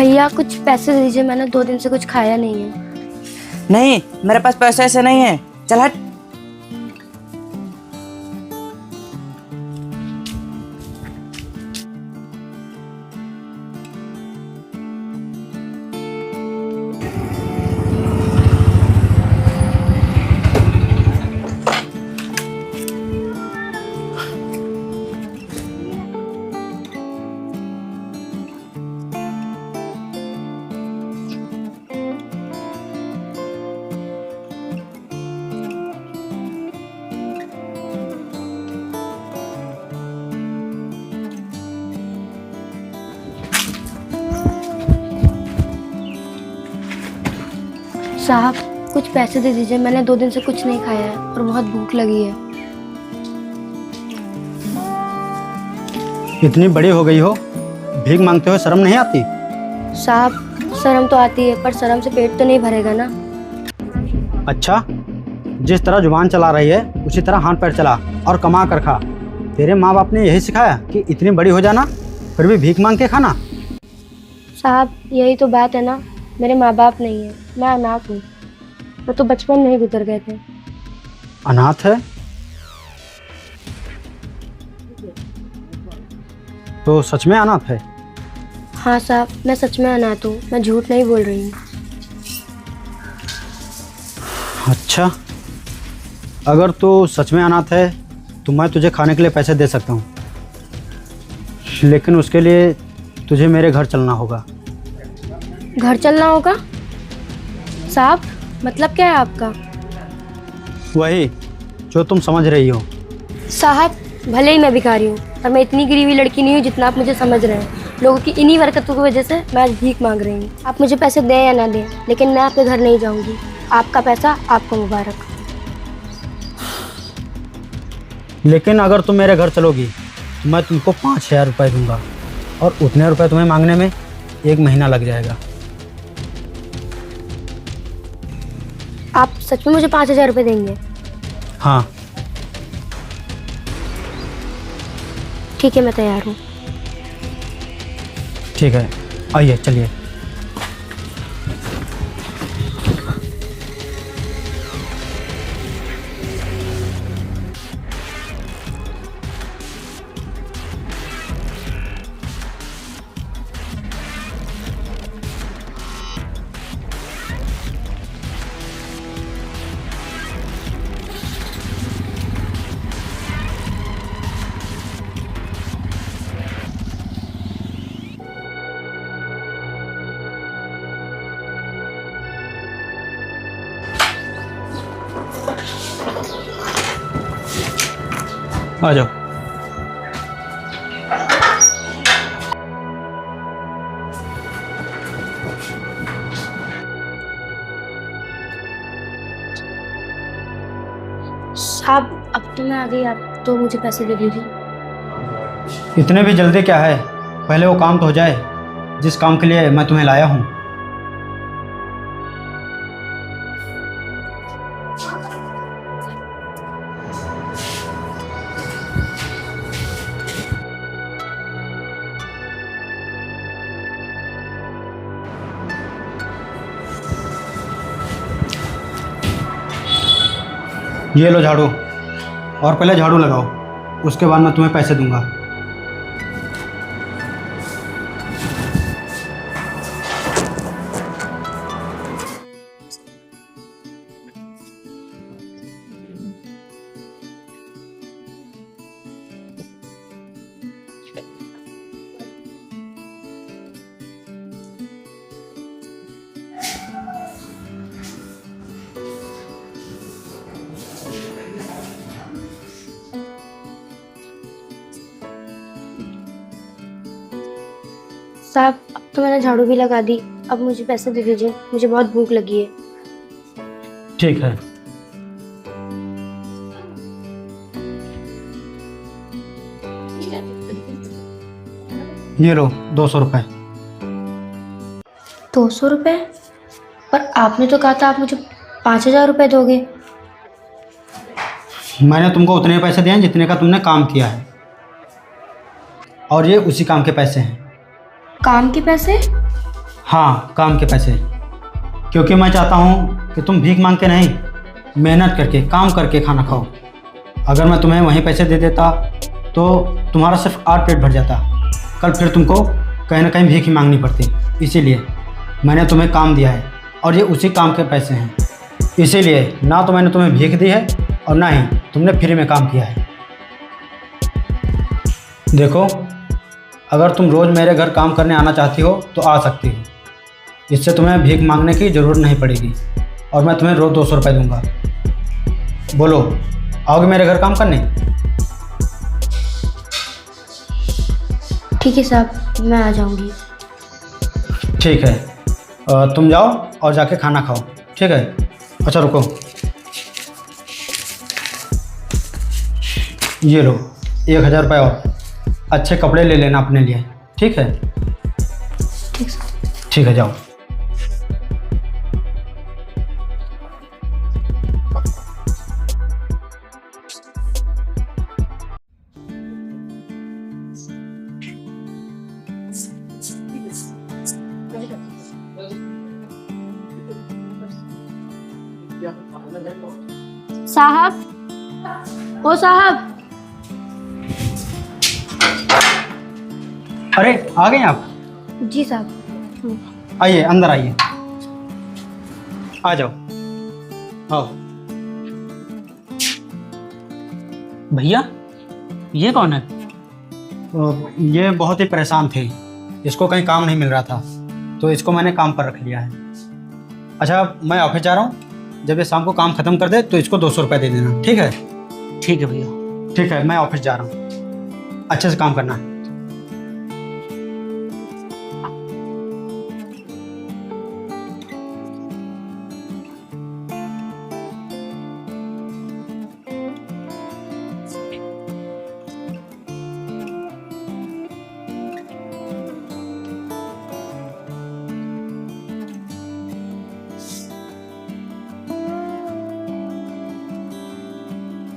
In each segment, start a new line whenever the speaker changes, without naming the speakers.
भैया कुछ पैसे दे दीजिए, मैंने 2 दिन से कुछ खाया नहीं है।
नहीं, मेरे पास पैसे ऐसे नहीं है। चल हट।
साहब कुछ पैसे दे दीजिए, मैंने 2 दिन से कुछ नहीं खाया है और बहुत भूख लगी है।
इतनी बड़ी हो गई हो, भीख मांगते हुए शर्म नहीं आती?
साहब शर्म तो आती है, पर शर्म से पेट तो नहीं भरेगा ना।
अच्छा, जिस तरह जुबान चला रही है उसी तरह हाथ पैर चला और कमा कर खा। तेरे माँ बाप ने यही सिखाया कि इतनी बड़ी हो जाना फिर भी भीख मांग के खाना?
साहब यही तो बात है ना, मेरे माँ बाप नहीं है, मैं अनाथ हूँ। वो तो बचपन में ही गुजर गए थे।
अनाथ है तो सच में अनाथ है?
हाँ साहब, मैं सच में अनाथ हूँ, मैं झूठ नहीं बोल रही हूँ।
अच्छा, अगर तू सच में अनाथ है तो मैं तुझे खाने के लिए पैसे दे सकता हूँ, लेकिन उसके लिए तुझे मेरे घर चलना होगा।
घर चलना होगा? साहब मतलब क्या है आपका?
वही जो तुम समझ रही हो।
साहब भले ही मैं भिखारी हूँ, पर मैं इतनी गिरी हुई लड़की नहीं हूँ जितना आप मुझे समझ रहे हैं। लोगों की इन्हीं हरकतों की वजह से मैं आज भीख मांग रही हूँ। आप मुझे पैसे दें या ना दें, लेकिन मैं आपके घर नहीं जाऊँगी। आपका पैसा आपको मुबारक।
लेकिन अगर तुम मेरे घर चलोगी तो मैं तुमको 5,000 रुपये दूंगा, और उतने रुपए तुम्हें मांगने में 1 महीना लग जाएगा।
आप सच में मुझे 5,000 रुपये देंगे?
हाँ।
ठीक है, मैं तैयार हूँ।
ठीक है, आइए चलिए। आ जाओ।
साहब अब तो मैं आ गई, आप तो मुझे पैसे दे दीजिए।
इतने भी जल्दी क्या है, पहले वो काम तो हो जाए जिस काम के लिए मैं तुम्हें लाया हूँ। ये लो झाड़ू, और पहले झाड़ू लगाओ, उसके बाद मैं तुम्हें पैसे दूंगा।
साहब अब तो मैंने झाड़ू भी लगा दी, अब मुझे पैसे दे दीजिए, मुझे बहुत भूख लगी है।
ठीक है। ये लो 200 रुपये।
200 रुपये? पर आपने तो कहा था आप मुझे 5,000 रुपये दोगे।
मैंने तुमको उतने पैसे दिए हैं जितने का तुमने काम किया है, और ये उसी काम के पैसे हैं।
काम के पैसे?
हाँ, काम के पैसे। क्योंकि मैं चाहता हूँ कि तुम भीख मांग के नहीं, मेहनत करके काम करके खाना खाओ। अगर मैं तुम्हें वहीं पैसे दे देता तो तुम्हारा सिर्फ 8 पेट भर जाता। कल फिर तुमको कहीं ना कहीं भीख ही मांगनी पड़ती। इसीलिए मैंने तुम्हें काम दिया है और ये उसी काम के पैसे हैं। इसीलिए ना तो मैंने तुम्हें भीख दी है और ना ही तुमने फ्री में काम किया है। देखो, अगर तुम रोज़ मेरे घर काम करने आना चाहती हो तो आ सकती हो। इससे तुम्हें भीख मांगने की ज़रूरत नहीं पड़ेगी और मैं तुम्हें रोज़ 200 रुपये दूंगा। बोलो, आओगे मेरे घर काम करने?
ठीक है साहब, मैं आ जाऊंगी।
ठीक है, तुम जाओ और जाके खाना खाओ। ठीक है? अच्छा रुको, ये लो 1000 रुपये और अच्छे कपड़े ले लेना अपने लिए। ठीक है?
ठीक साहब।
ठीक है, जाओ।
साहब, ओ साहब।
अरे आ गए आप?
जी साहब।
आइए, अंदर आइए। आ जाओ, आओ।
भैया, ये कौन है?
ये बहुत ही परेशान थे, इसको कहीं काम नहीं मिल रहा था तो इसको मैंने काम पर रख लिया है। अच्छा, मैं ऑफिस जा रहा हूँ, जब ये शाम को काम ख़त्म कर दे तो इसको 200 रुपये दे देना। ठीक है?
ठीक है भैया।
ठीक है, मैं ऑफिस जा रहा हूँ, अच्छे से काम करना है।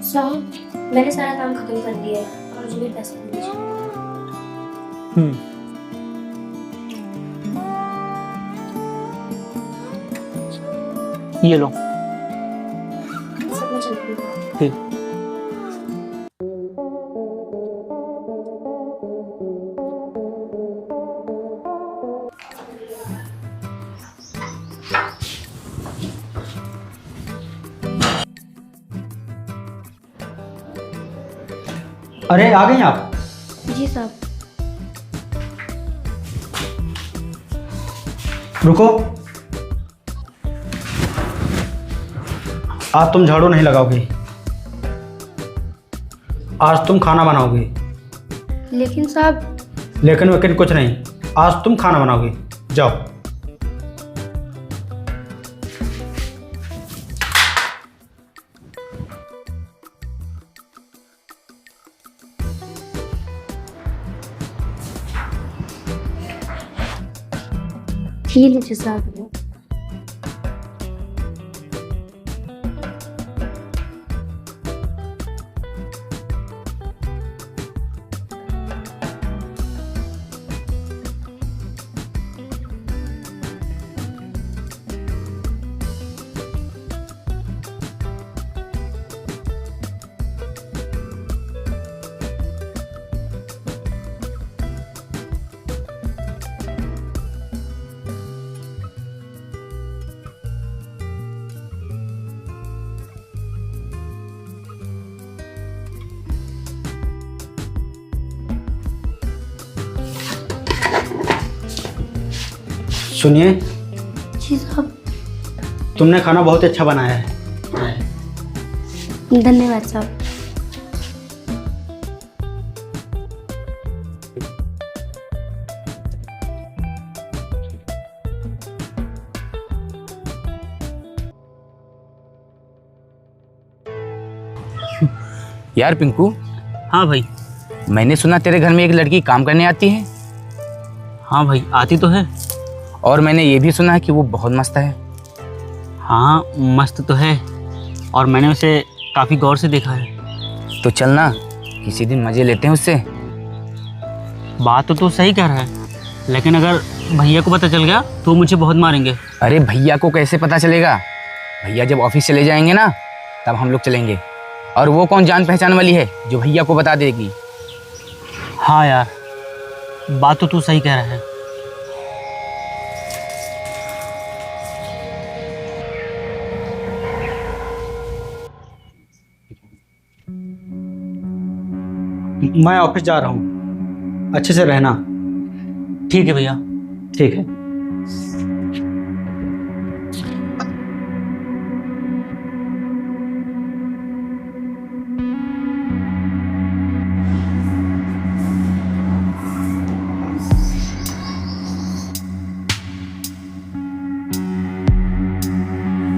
साहब, मैंने सारा काम खत्म कर दिया है और मुझे भी पैसे दीजिए।
ये लो।
सब मैं चलती हूँ।
ठीक।
अरे आ गए आप?
जी साहब।
रुको, आज तुम झाड़ू नहीं लगाओगे, आज तुम खाना बनाओगे।
लेकिन साहब।
लेकिन वेकिन कुछ नहीं, आज तुम खाना बनाओगे। जाओ।
ये लीजिए साहब।
सुनिए,
जी साहब।
तुमने खाना बहुत अच्छा बनाया है।
धन्यवाद साहब।
यार पिंकू,
हाँ भाई।
मैंने सुना तेरे घर में एक लड़की काम करने आती है।
हाँ भाई, आती तो है।
और मैंने ये भी सुना है कि वो बहुत मस्त है।
हाँ, मस्त तो है और मैंने उसे काफ़ी गौर से देखा है।
तो चलना किसी दिन मज़े लेते हैं उससे।
बात तो तू सही कह रहा है, लेकिन अगर भैया को पता चल गया तो मुझे बहुत मारेंगे।
अरे भैया को कैसे पता चलेगा? भैया जब ऑफिस चले जाएंगे ना तब हम लोग चलेंगे। और वो कौन जान पहचान वाली है जो भैया को बता देगी?
हाँ यार, बात तो तू सही कह रहा है।
मैं ऑफिस जा रहा हूँ, अच्छे से रहना।
ठीक है भैया।
ठीक है।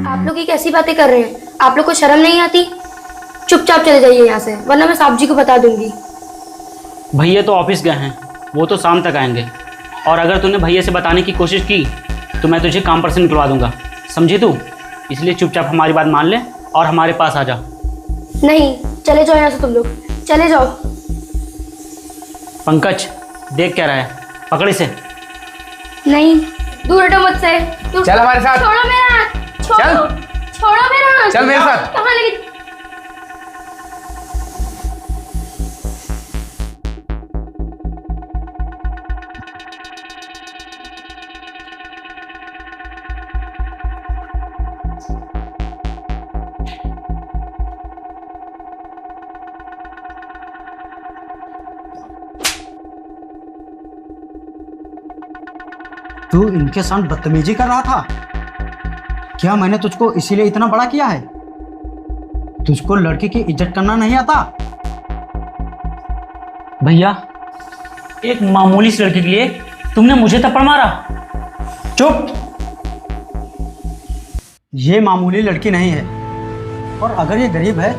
आप लोग ये कैसी बातें कर रहे हैं? आप लोग को शर्म नहीं आती? चुपचाप चले जाइए यहाँ से, वरना मैं साहब जी को बता दूंगी।
भैया तो ऑफिस गए हैं, वो तो शाम तक आएंगे। और अगर तूने भैया से बताने की कोशिश की तो मैं तुझे काम पर से निकलवा दूंगा, समझी तू? इसलिए चुपचाप हमारी बात मान ले और हमारे पास आ जा।
नहीं, चले जाओ यहाँ से, तुम लोग चले जाओ।
पंकज देख क्या रहा है, पकड़ इसे।
नहीं, दूर हटो मुझसे।
चल हमारे साथ।
छोड़ो मेरा हाथ, छोड़ो,
चल।
छोड़ो मेरा हाथ।
चल मेरे साथ।
कहाँ लेके?
तू इनके साथ बदतमीजी कर रहा था? क्या मैंने तुझको इसीलिए इतना बड़ा किया है? तुझको लड़की की इज्जत करना नहीं आता?
भैया, एक मामूली सी लड़की के लिए तुमने मुझे थप्पड़ मारा?
चुप! ये मामूली लड़की नहीं है, और अगर ये गरीब है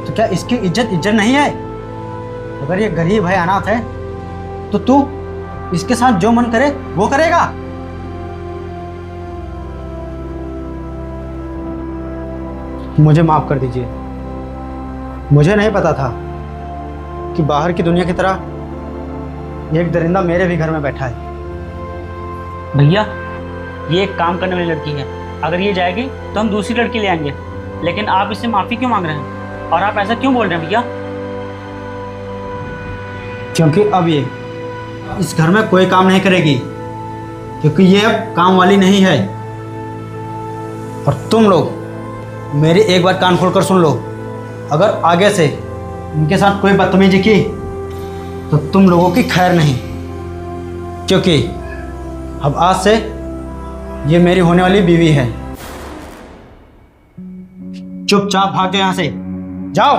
तो क्या इसकी इज्जत नहीं है? अगर ये गरीब है, अनाथ है, तो तू इसके साथ जो मन करे वो करेगा? मुझे माफ कर दीजिए, मुझे नहीं पता था कि बाहर की दुनिया की तरह एक दरिंदा मेरे भी घर में बैठा है।
भैया, ये एक काम करने वाली लड़की है, अगर ये जाएगी तो हम दूसरी लड़की ले आएंगे। लेकिन आप इससे माफ़ी क्यों मांग रहे हैं और आप ऐसा क्यों बोल रहे हैं भैया?
क्योंकि अब ये इस घर में कोई काम नहीं करेगी, क्योंकि ये अब काम वाली नहीं है। और तुम लोग मेरी एक बार कान खोलकर सुन लो, अगर आगे से इनके साथ कोई बदतमीजी की तो तुम लोगों की खैर नहीं, क्योंकि अब आज से ये मेरी होने वाली बीवी है। चुपचाप भाग जाओ यहाँ से, जाओ।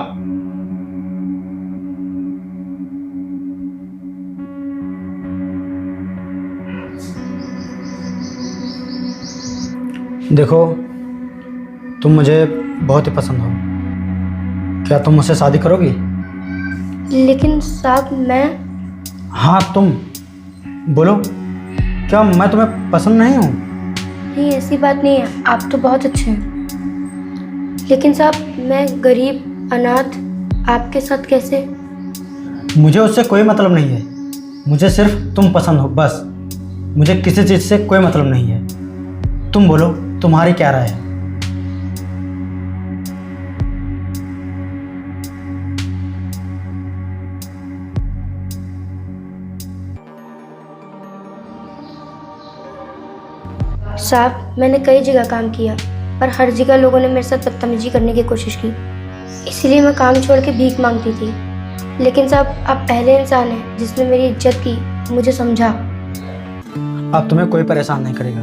देखो, तुम मुझे बहुत ही पसंद हो, क्या तुम मुझसे शादी करोगी?
लेकिन साहब, मैं...
हाँ तुम, बोलो, क्या मैं तुम्हें पसंद नहीं हूँ?
नहीं, ऐसी बात नहीं है, आप तो बहुत अच्छे हैं। लेकिन साहब, मैं गरीब अनाथ आपके साथ कैसे?
मुझे उससे कोई मतलब नहीं है, मुझे सिर्फ तुम पसंद हो, बस। मुझे किसी चीज़ से कोई मतलब नहीं है। तुम बोलो, तुम्हारी क्या राय है?
साहब, मैंने कई जगह काम किया, पर हर जगह लोगों ने मेरे साथ बदतमीजी करने की कोशिश की, इसलिए मैं काम छोड़ के भीख मांगती थी। लेकिन साहब, आप पहले इंसान हैं जिसने मेरी इज्जत की, मुझे समझा।
अब तुम्हें कोई परेशान नहीं करेगा।